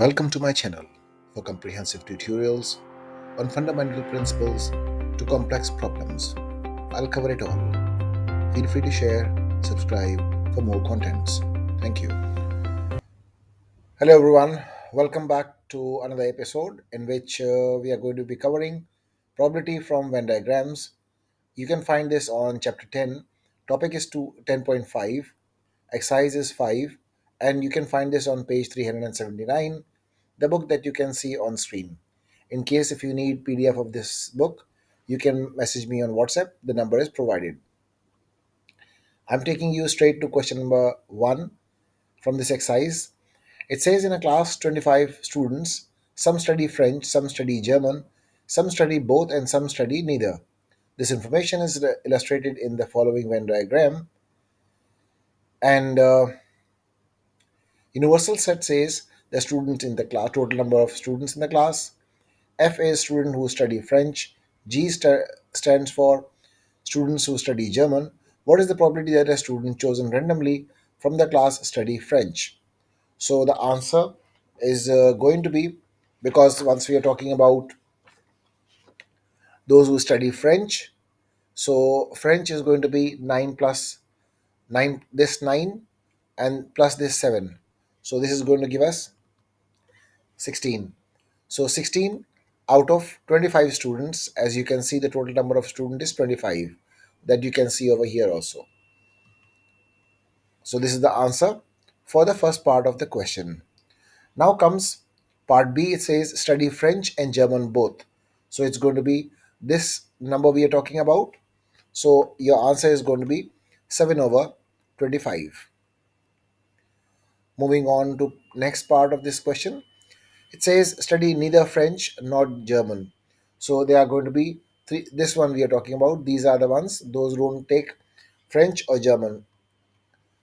Welcome to my channel for comprehensive tutorials on fundamental principles to complex problems. I'll cover it all. Feel free to share, subscribe for more contents. Thank you. Hello everyone. Welcome back to another episode in which we are going to be covering probability from Venn diagrams. You can find this on chapter 10. Topic is 10.5. Exercise is 5, and you can find this on page 379, the book that you can see on screen. In case if you need PDF of this book, you can message me on WhatsApp. The number is provided. I'm taking you straight to question number 1 from this exercise. It says in a class 25 students, some study French, some study German, some study both, and some study neither. This information is illustrated in the following Venn diagram. And universal set says the students in the class, total number of students in the class. F is student who study French. Stands for students who study German. What is the probability that a student chosen randomly from the class study French? So the answer is going to be, because once we are talking about those who study French, so French is going to be 9 plus 9, this 9 and plus this 7. So this is going to give us 16. So 16 out of 25 students, as you can see, the total number of students is 25, that you can see over here also. So this is the answer for the first part of the question. Now comes part B. It says study French and German both. So it's going to be this number we are talking about. So your answer is going to be 7 over 25. Moving on to next part of this question. It says study neither French nor German. So they are going to be three. This one we are talking about. These are the ones, those who don't take French or German.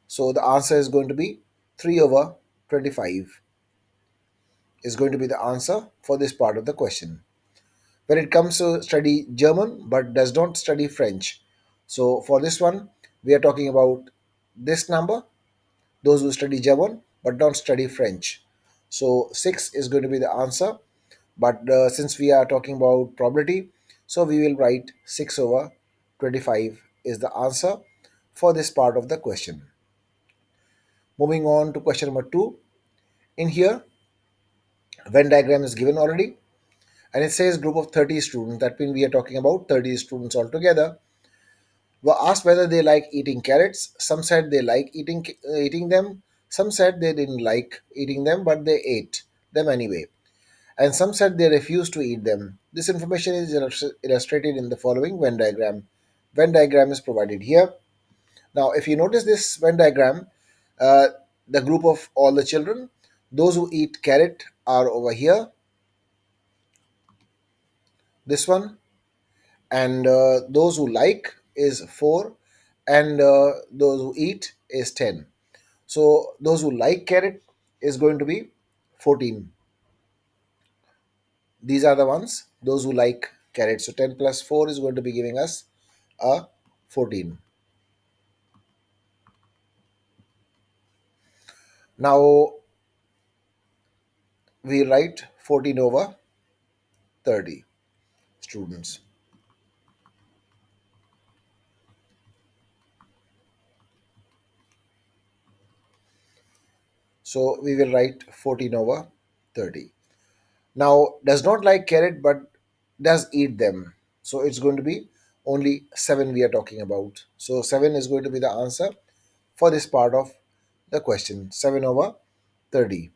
So the answer is going to be 3 over 25 is going to be the answer for this part of the question. When it comes to study German but does not study French. So for this one, we are talking about this number, those who study German but don't study French. So 6 is going to be the answer. But since we are talking about probability, so we will write 6 over 25 is the answer for this part of the question. Moving on to question number 2. In here, Venn diagram is given already, and it says group of 30 students. That means we are talking about 30 students altogether. Were asked whether they like eating carrots. Some said they like eating them. Some said they didn't like eating them, but they ate them anyway. And some said they refused to eat them. This information is illustrated in the following Venn diagram. Venn diagram is provided here. Now, if you notice this Venn diagram, uh, the group of all the children, those who eat carrot are over here, this one, and those who like is 4, and those who eat is 10. So those who like carrot is going to be 14. These are the ones, those who like carrot. So 10 plus 4 is going to be giving us a 14. Now we write 14 over 30 students. So we will write 14 over 30. Now does not like carrot but does eat them. So it's going to be only 7 we are talking about. So 7 is going to be the answer for this part of the question. 7 over 30.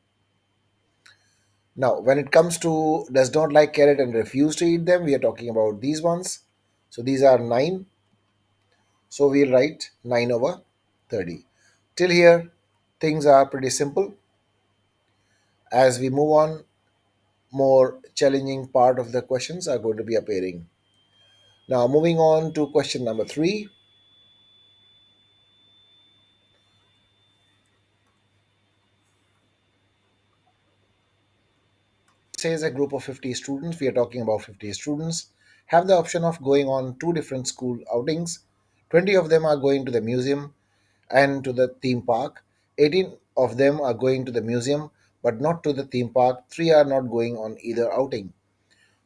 Now, when it comes to does not like carrot and refuse to eat them, we are talking about these ones. So these are 9. So we'll write 9 over 30. Till here, things are pretty simple. As we move on, more challenging part of the questions are going to be appearing. Now, moving on to question number 3. It says a group of 50 students, we are talking about 50 students, have the option of going on 2 different school outings. 20 of them are going to the museum and to the theme park. 18 of them are going to the museum, but not to the theme park. 3 are not going on either outing.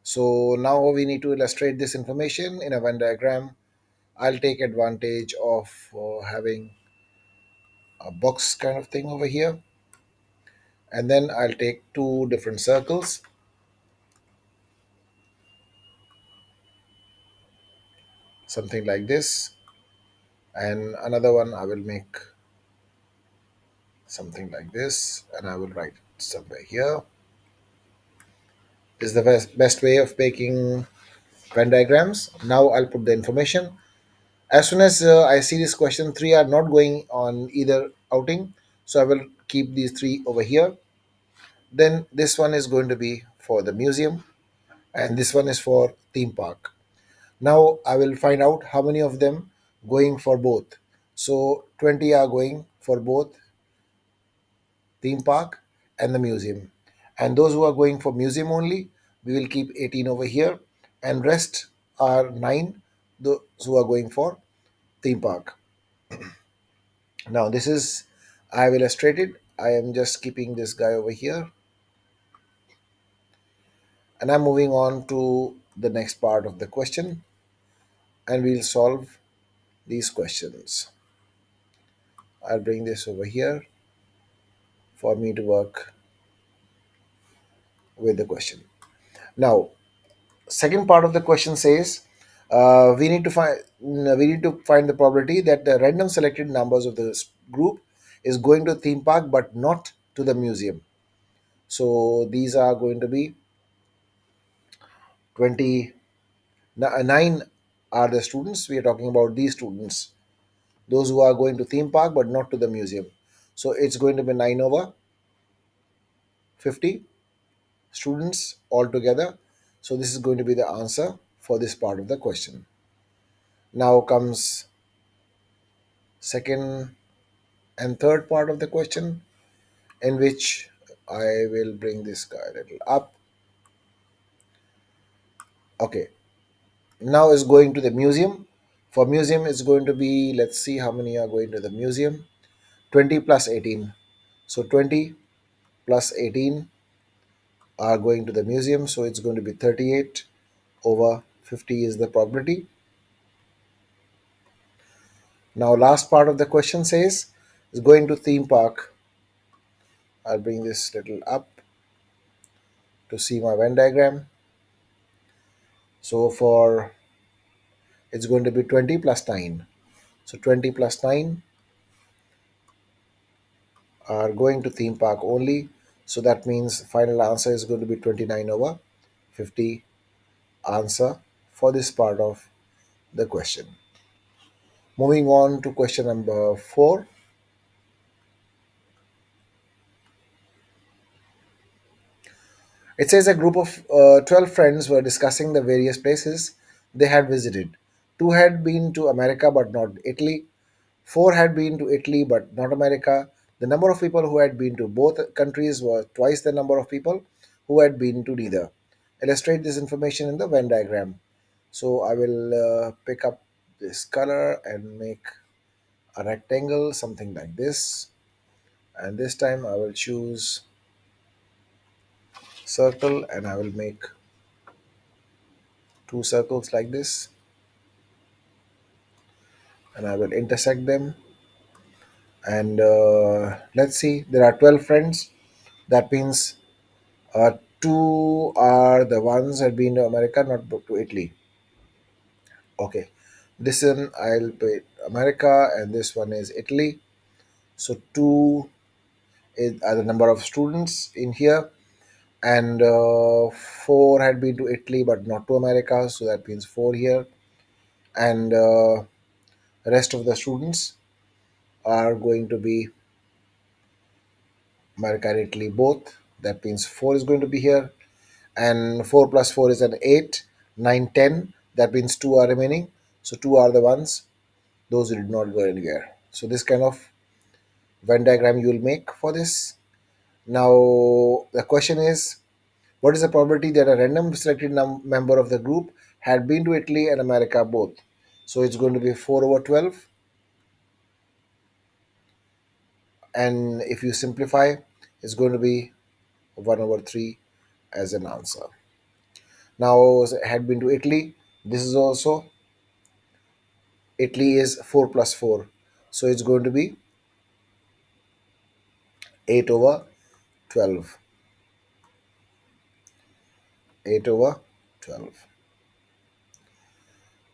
So now we need to illustrate this information in a Venn diagram. I'll take advantage of having a box kind of thing over here, and then I'll take two different circles, something like this, and another one I will make something like this, and I will write it somewhere here. This is the best way of making Venn diagrams. Now I'll put the information. As soon as I see this question, 3 are not going on either outing, so I will keep these 3 over here. Then this one is going to be for the museum, and this one is for theme park. Now I will find out how many of them going for both. So 20 are going for both theme park and the museum. And those who are going for museum only, we will keep 18 over here, and rest are 9, those who are going for theme park. Now this is, I have illustrated. I am just keeping this guy over here, and I'm moving on to the next part of the question, and we'll solve these questions. I'll bring this over here for me to work with the question. Now, second part of the question says we need to find the probability that the random selected numbers of the group is going to theme park but not to the museum. So these are going to be 29 are the students. We are talking about these students, those who are going to theme park but not to the museum. So it's going to be 9 over 50 students altogether. So this is going to be the answer for this part of the question. Now comes second and third part of the question, in which I will bring this guy a little up. Okay, now is going to the museum. For museum, it's going to be, let's see how many are going to the museum. 20 plus 18. So 20 plus 18 are going to the museum. So it's going to be 38 over 50 is the probability. Now last part of the question says is going to theme park. I'll bring this little up to see my Venn diagram. So for it's going to be 20 plus 9. So 20 plus 9 are going to theme park only. So that means final answer is going to be 29 over 50 answer for this part of the question. Moving on to question number 4. It says a group of 12 friends were discussing the various places they had visited. Two had been to America but not Italy. Four had been to Italy but not America. The number of people who had been to both countries was twice the number of people who had been to neither. Illustrate this information in the Venn diagram. So I will pick up this color and make a rectangle, something like this. And this time I will choose circle, and I will make two circles like this, and I will intersect them. And let's see, there are 12 friends. That means two are the ones that have been to America, not to Italy. Okay, this one I'll put America, and this one is Italy. So two are the number of students in here, and four had been to Italy but not to America, so that means four here, and the rest of the students are going to be America and Italy both. That means 4 is going to be here, and 4 plus 4 is an 8, 9, 10. That means 2 are remaining. So 2 are the ones, those who did not go anywhere. So this kind of Venn diagram you will make for this. Now the question is, what is the probability that a random selected member of the group had been to Italy and America both? So it's going to be 4 over 12, and if you simplify, it's going to be 1 over 3 as an answer. Now, had been to Italy. This is also, Italy is 4 plus 4. So it's going to be 8 over 12. 8 over 12.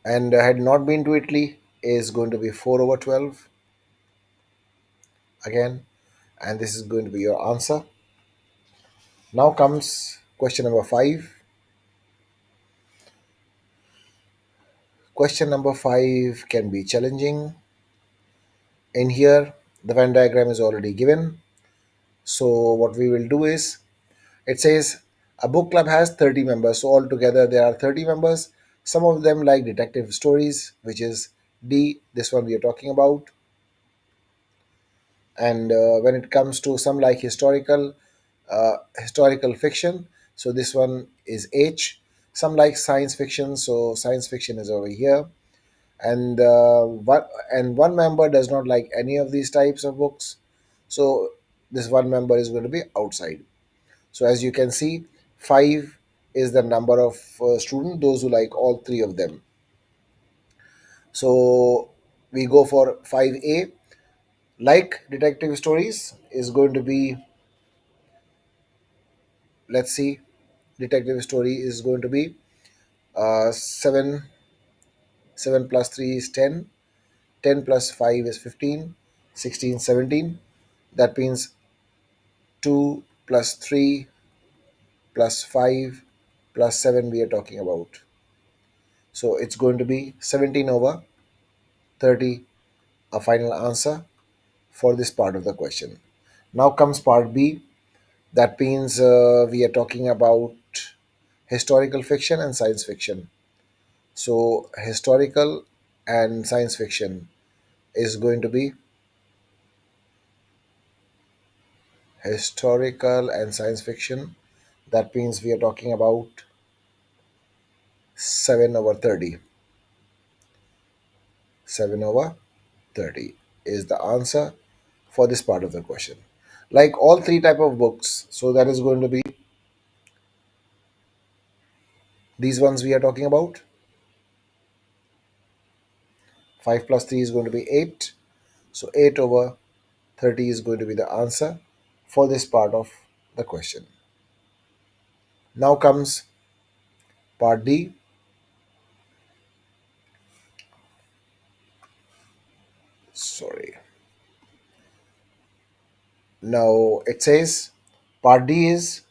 And had not been to Italy is going to be 4 over 12 again. And this is going to be your answer. Now comes question number 5. Question number 5 can be challenging. In here, the Venn diagram is already given. So what we will do is, it says a book club has 30 members. So altogether there are 30 members. Some of them like detective stories, which is D, this one we are talking about. And when it comes to some like historical fiction, so this one is H. Some like science fiction, so science fiction is over here. And one member does not like any of these types of books, so this one member is going to be outside. So as you can see, 5 is the number of students, those who like all three of them. So we go for 5A. Like detective stories is going to be, let's see, detective story is going to be 7. 7 plus 3 is 10. 10 plus 5 is 15. 16, 17. That means 2 plus 3 plus 5 plus 7 we are talking about. So it's going to be 17 over 30, a final answer for this part of the question. Now comes part B. That means we are talking about historical fiction and science fiction. So historical and science fiction is going to be historical and science fiction. That means we are talking about 7 over 30. 7 over 30 is the answer for this part of the question. Like all three type of books, so that is going to be these ones we are talking about. 5 plus 3 is going to be 8. So 8 over 30 is going to be the answer for this part of the question. Now comes part D. Sorry. Now it says part D is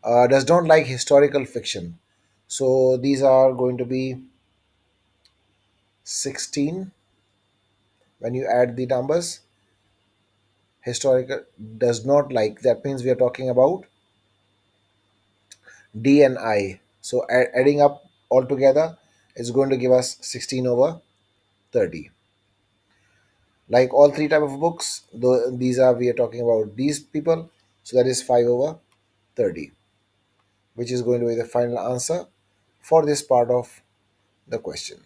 does not like historical fiction. So these are going to be 16 when you add the numbers. Historical does not like, that means we are talking about D and I. So adding up all together is going to give us 16 over 30. Like all three type of books, though these are, we are talking about these people. So that is 5 over 30, which is going to be the final answer for this part of the question.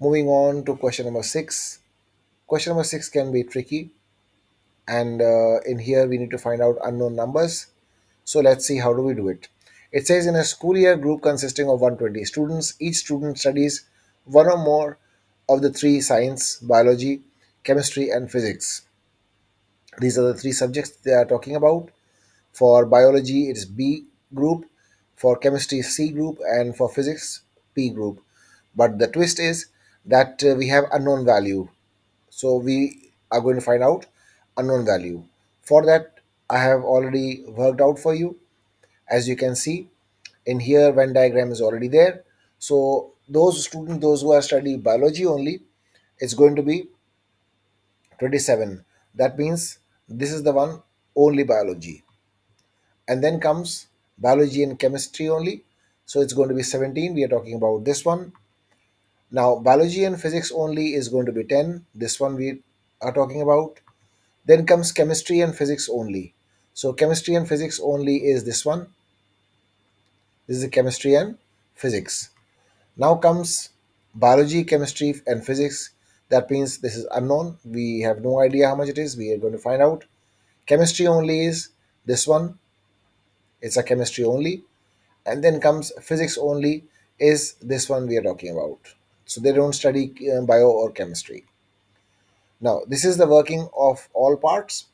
Moving on to question number 6. Question number 6 can be tricky, and in here we need to find out unknown numbers. So let's see how do we do it. It says in a school year group consisting of 120 students, each student studies one or more of the three: science, biology, chemistry, and physics. These are the three subjects they are talking about. For biology, it is B group, for chemistry, C group, and for physics, P group. But the twist is that we have unknown value. So we are going to find out unknown value. For that, I have already worked out for you. As you can see, in here, Venn diagram is already there. So those students, those who are studying biology only, it's going to be 27. That means this is the one, only biology. And then comes biology and chemistry only. So it's going to be 17. We are talking about this one. Now, biology and physics only is going to be 10. This one we are talking about. Then comes chemistry and physics only. So chemistry and physics only is this one. This is the chemistry and physics. Now comes biology, chemistry, and physics. That means this is unknown. We have no idea how much it is. We are going to find out. Chemistry only is This one, it's a chemistry only. And then comes physics only, is this one we are talking about. So they don't study bio or chemistry. Now, this is the working of all parts.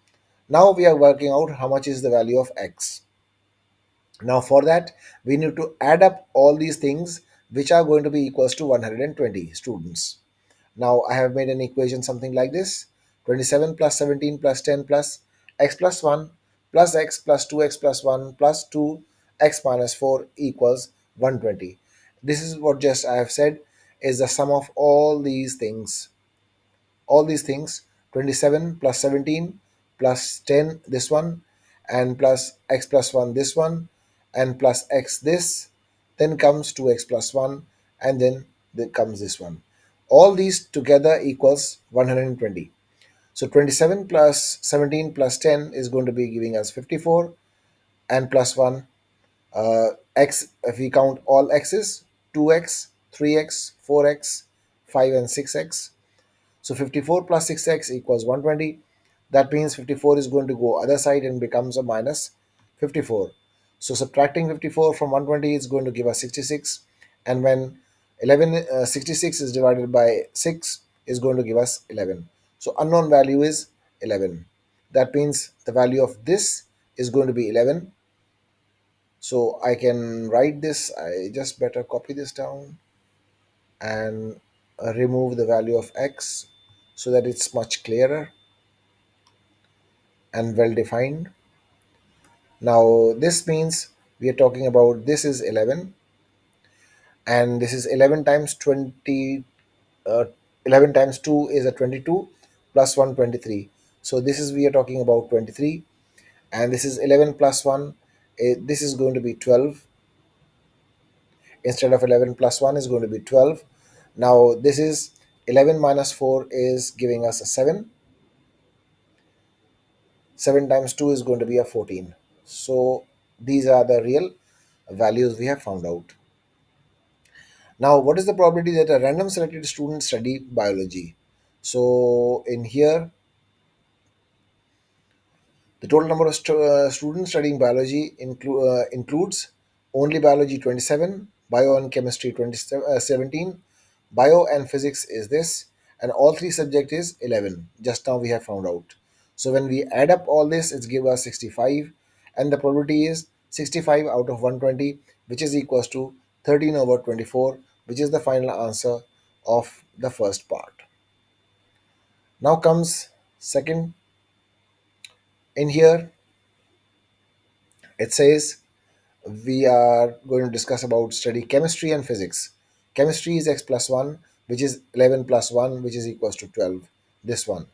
Now we are working out how much is the value of x. Now for that, we need to add up all these things which are going to be equals to 120 students. Now I have made an equation something like this: 27 plus 17 plus 10 plus x plus 1 plus x plus 2x plus 1 plus 2x minus 4 equals 120. This is what just I have said is the sum of all these things: 27 plus 17 plus 10 this one, and plus x plus 1 this one, and plus x this, then comes 2x plus 1, and then there comes this one. All these together equals 120. So 27 plus 17 plus 10 is going to be giving us 54, and plus 1, x, if we count all x's, 2x, 3x, 4x, 5 and 6x. So 54 plus 6x equals 120. That means 54 is going to go other side and becomes a minus 54. So subtracting 54 from 120 is going to give us 66. And when 66 is divided by 6 is going to give us 11. So unknown value is 11. That means the value of this is going to be 11. So I can write this. I just better copy this down and remove the value of x so that it's much clearer and well defined. Now this means we are talking about this is 11, and this is 11 times 20. uh, 11 times 2 is a 22 plus 1 23. So this is we are talking about 23, and this is 11 plus 1. This is going to be 12. Instead of 11 plus 1 is going to be 12. Now this is 11 minus 4 is giving us a 7. 7 times 2 is going to be a 14. So these are the real values we have found out. Now, what is the probability that a random selected student study biology? So in here, the total number of students studying biology includes only biology 27, bio and chemistry 17, bio and physics is this, and all three subject is 11. Just now we have found out. So when we add up all this, it's give us 65, and the probability is 65 out of 120, which is equals to 13 over 24, which is the final answer of the first part. Now comes second. In here it says we are going to discuss about study chemistry and physics. Chemistry is x plus 1, which is 11 plus 1, which is equals to 12. This one.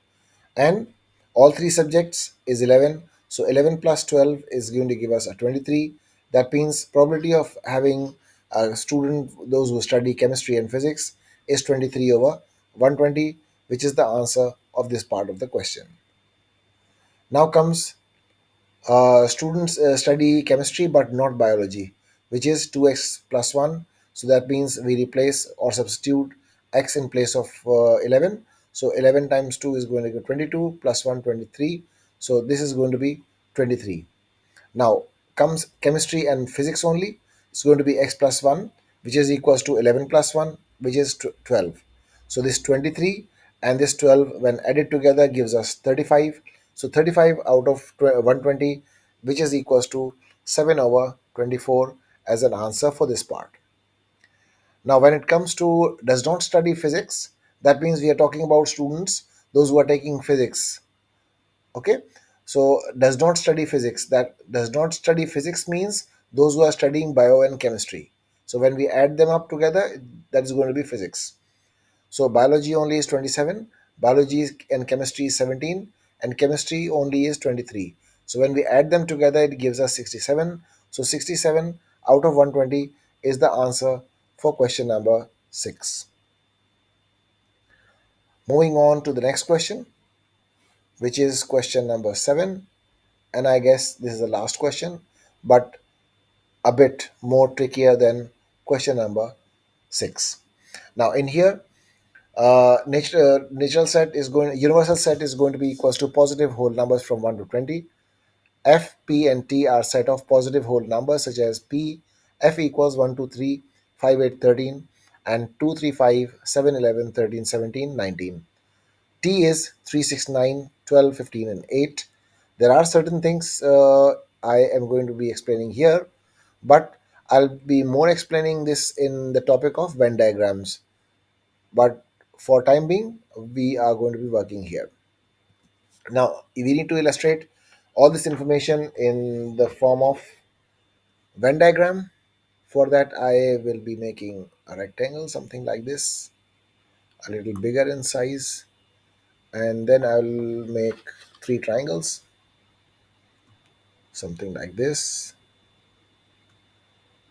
And all three subjects is 11. So 11 plus 12 is going to give us a 23. That means probability of having a student, those who study chemistry and physics, is 23 over 120, which is the answer of this part of the question. Now comes students study chemistry but not biology, which is 2x plus 1. So that means we replace or substitute x in place of 11. So 11 times 2 is going to be 22 plus 1 23. So this is going to be 23. Now comes chemistry and physics only. It's going to be x plus 1, which is equals to 11 plus 1, which is 12. So this 23 and this 12 when added together gives us 35. So 35 out of 120, which is equals to 7 over 24 as an answer for this part. Now when it comes to does not study physics, that means we are talking about students, those who are taking physics. Okay, so does not study physics, that does not study physics means those who are studying bio and chemistry. So when we add them up together, that is going to be physics. So biology only is 27, and chemistry is 17, and chemistry only is 23. So when we add them together, it gives us 67. So 67 out of 120 is the answer for question number 6. Moving on to the next question, which is question number 7. And I guess this is the last question, but a bit more trickier than question number 6. Now in here, natural set is going universal set is going to be equals to positive whole numbers from 1 to 20, F, P, and T are set of positive whole numbers such as P, F equals 1, 2, 3, 5, 8, 13, and 2, 3, 5, 7, 11, 13, 17, 19. T is 3, 6, 9, 12, 15, and 8. There are certain things I am going to be explaining here, but I'll be more explaining this in the topic of Venn diagrams. But for time being, we are going to be working here. Now, we need to illustrate all this information in the form of Venn diagram. For that, I will be making a rectangle, something like this, a little bigger in size, and then I'll make three triangles, something like this,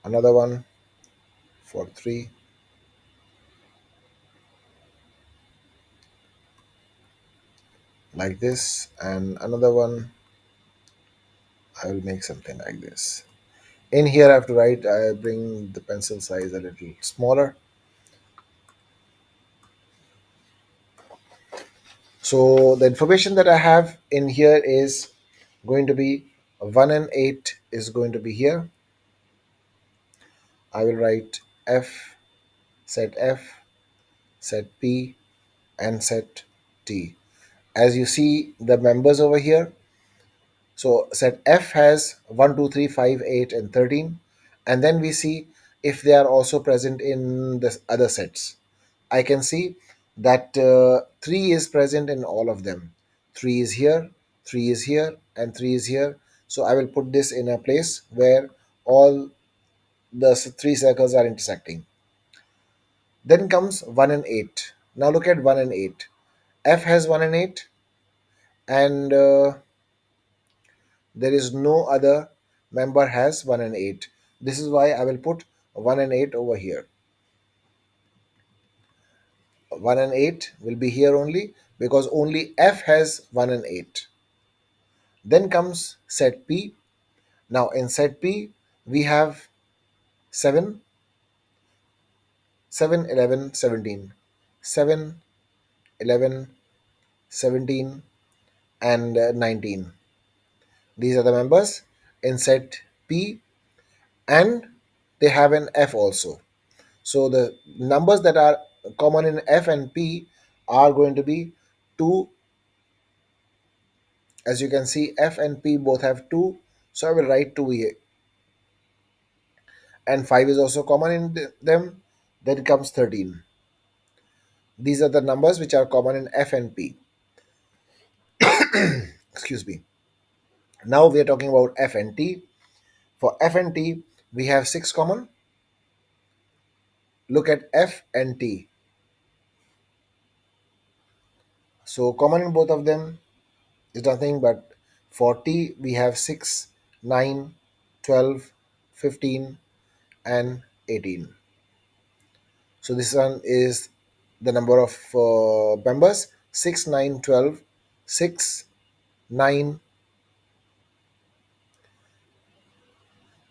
another one for three, like this, and another one I will make something like this. In here, I have to write, I bring the pencil size a little smaller. So the information that I have in here is going to be 1 and 8 is going to be here. I will write F, set P, and set T. As you see the members over here, so set F has 1, 2, 3, 5, 8, and 13. And then we see if they are also present in the other sets. I can see that 3 is present in all of them. 3 is here, 3 is here, and 3 is here. So I will put this in a place where all the three circles are intersecting. Then comes 1 and 8. Now look at 1 and 8. F has 1 and 8, and there is no other member has 1 and 8. This is why I will put 1 and 8 over here. 1 and 8 will be here only because only F has 1 and 8. Then comes set P. Now in set P, we have 7, 7, 11, 17. 7, 11, 17, and 19. These are the members in set P, and they have an F also. So the numbers that are common in F and P are going to be 2. As you can see, F and P both have 2. So I will write 2 here. And 5 is also common in them. Then comes 13. These are the numbers which are common in F and P. Excuse me. Now we are talking about F and T. For F and T, we have 6 common. Look at F and T. So common in both of them is nothing but for T we have 6, 9, 12, 15, and 18. So this one is the number of members 6, 9, 12, 6, 9,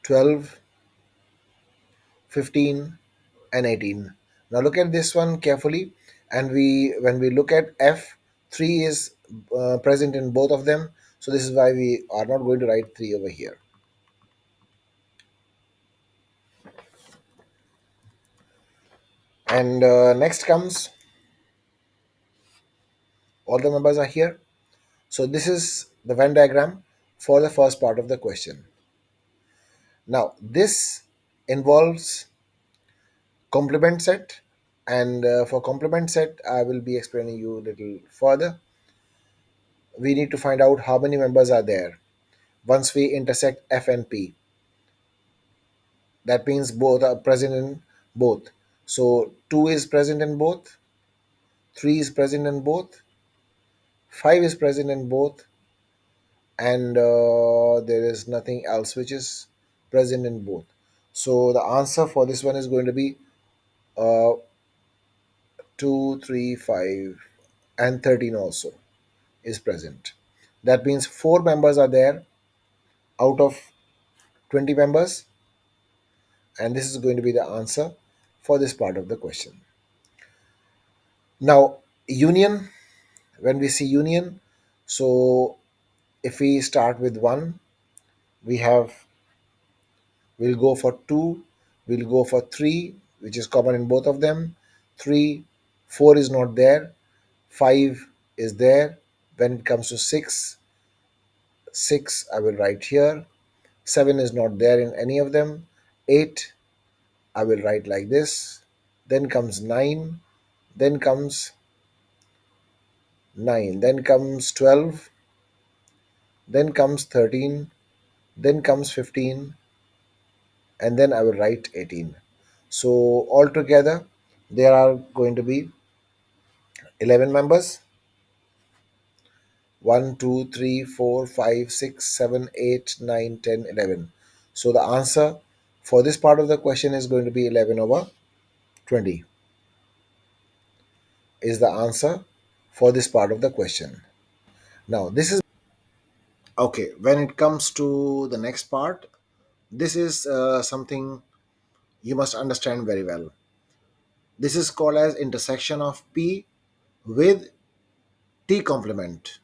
12, 15, and 18. Now look at this one carefully, and when we look at F, 3 is present in both of them. So this is why we are not going to write 3 over here. And next comes all the members are here. So this is the Venn diagram for the first part of the question. Now this involves complement set, and for complement set I will be explaining you a little further. We need to find out how many members are there once we intersect F and P. That means both are present in both. So 2 is present in both, 3 is present in both, 5 is present in both, and there is nothing else which is present in both. So the answer for this one is going to be uh, 2, 3, 5, and 13 also is present. That means 4 members are there out of 20 members, and this is going to be the answer for this part of the question. Now, union, when we see union, so if we start with 1, We have, we'll go for 2, we'll go for 3, which is common in both of them. 3, 4 is not there, 5 is there. When it comes to 6, 6 I will write here. 7 is not there in any of them. 8 I will write like this. Then comes 9, then comes 9, then comes 12, then comes 13, then comes 15, and then I will write 18. So altogether there are going to be 11 members. 1, 2, 3, 4, 5, 6, 7, 8, 9, 10, 11. So the answer for this part of the question is going to be 11 over 20 is the answer for this part of the question. Now this is okay. When it comes to the next part, this is something you must understand very well. This is called as intersection of P with T complement.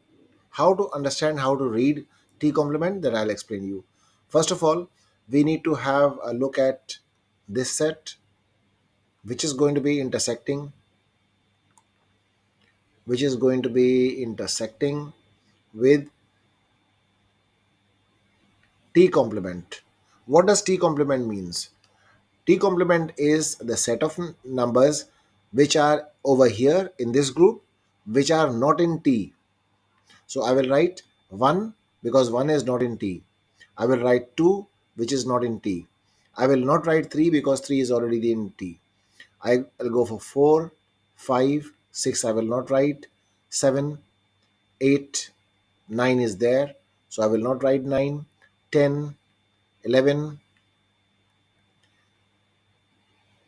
How to understand how to read T complement, that I'll explain you. First of all, we need to have a look at this set, which is going to be intersecting, with T complement. What does T complement means? T complement is the set of numbers which are over here in this group, which are not in T. So I will write 1 because 1 is not in T. I will write 2 which is not in T. I will not write 3 because 3 is already in T. I will go for 4, 5, 6 I will not write, 7, 8, 9 is there. So I will not write 9, 10, 11,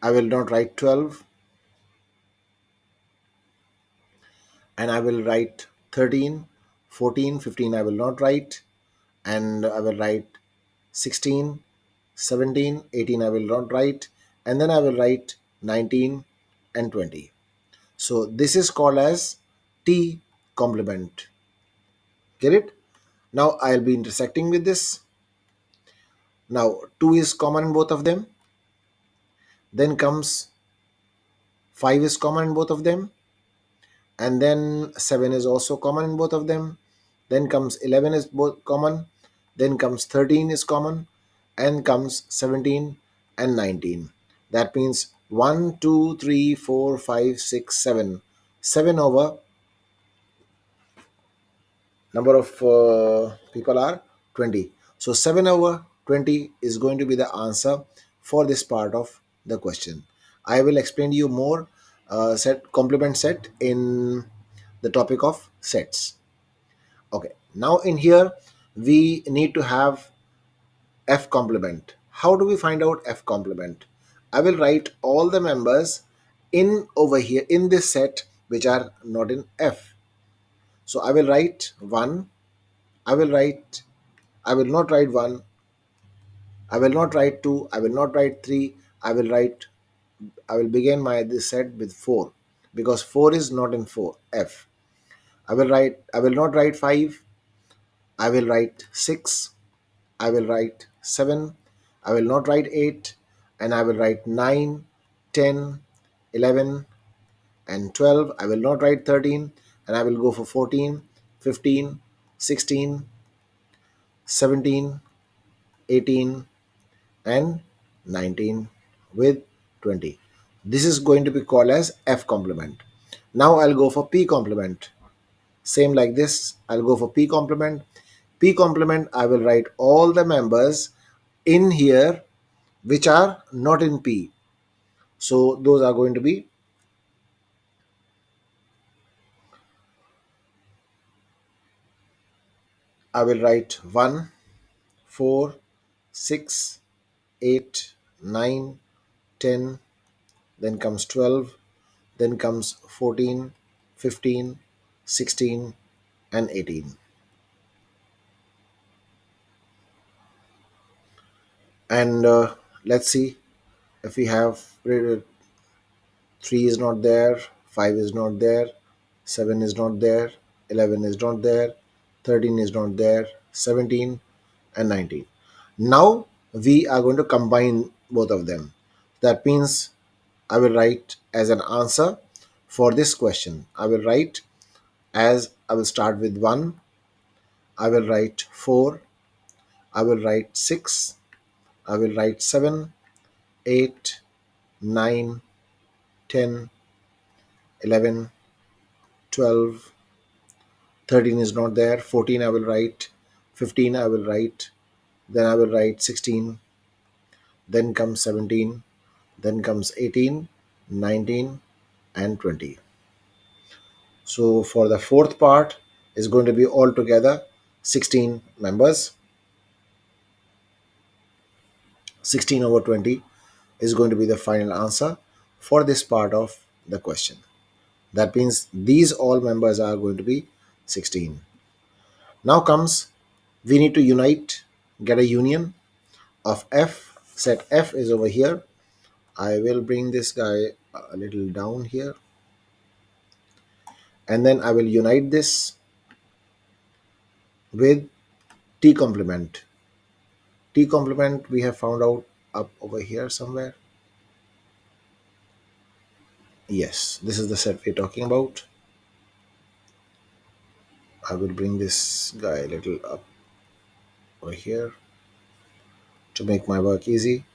I will not write 12, and I will write 13, 14, 15 I will not write, and I will write 16, 17, 18 I will not write, and then I will write 19 and 20. So this is called as T complement. Get it? Now I'll be intersecting with this. Now 2 is common in both of them. Then comes 5 is common in both of them. And then 7 is also common in both of them. Then comes 11 is both common. Then comes 13 is common, and comes 17 and 19. That means 1, 2, 3, 4, 5, 6, 7. 7 over number of people are 20. So 7 over 20 is going to be the answer for this part of the question. I will explain to you more set complement set in the topic of sets. Okay, now in here we need to have F complement. How do we find out F complement? I will write all the members in over here in this set which are not in F. So I will write 1, I will write, I will not write 1, I will not write 2, I will not write 3, I will begin my this set with 4 because 4 is not in 4 F. I will not write 5, I will write 6, I will write 7, I will not write 8, and I will write 9, 10, 11, and 12. I will not write 13, and I will go for 14, 15, 16, 17, 18, and 19 with 20. This is going to be called as F complement. Now I'll go for P complement. Same like this, I'll go for P complement. P complement, I will write all the members in here which are not in P. So those are going to be, I will write 1, 4, 6, 8, 9, 10, then comes 12, then comes 14, 15, 16, and 18. And let's see if we have 3 is not there, 5 is not there, 7 is not there, 11 is not there, 13 is not there, 17 and 19. Now we are going to combine both of them. That means I will write as an answer for this question. I will write as I will start with 1, I will write 4, I will write 6, I will write 7, 8, 9, 10, 11, 12, 13 is not there, 14 I will write, 15 I will write, then I will write 16, then comes 17, then comes 18, 19, and 20. So for the fourth part is going to be altogether 16 members. 16 over 20 is going to be the final answer for this part of the question. That means these all members are going to be 16. Now comes, we need to unite, get a union of f. Set f is over here. I will bring this guy a little down here, and then I will unite this with t complement. T complement we have found out up over here somewhere. Yes, this is the set we're talking about. I will bring this guy a little up over here to make my work easy.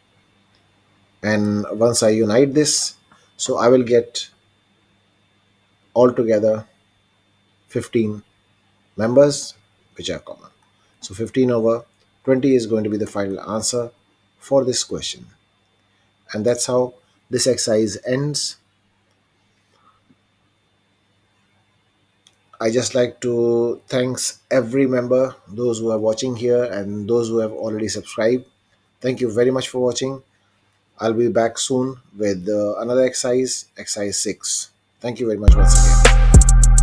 And once I unite this, so I will get altogether 15 members which are common. So 15 over 20 is going to be the final answer for this question. And that's how this exercise ends. I just like to thanks every member, those who are watching here and those who have already subscribed. Thank you very much for watching. I'll be back soon with another exercise, exercise 6. Thank you very much once again.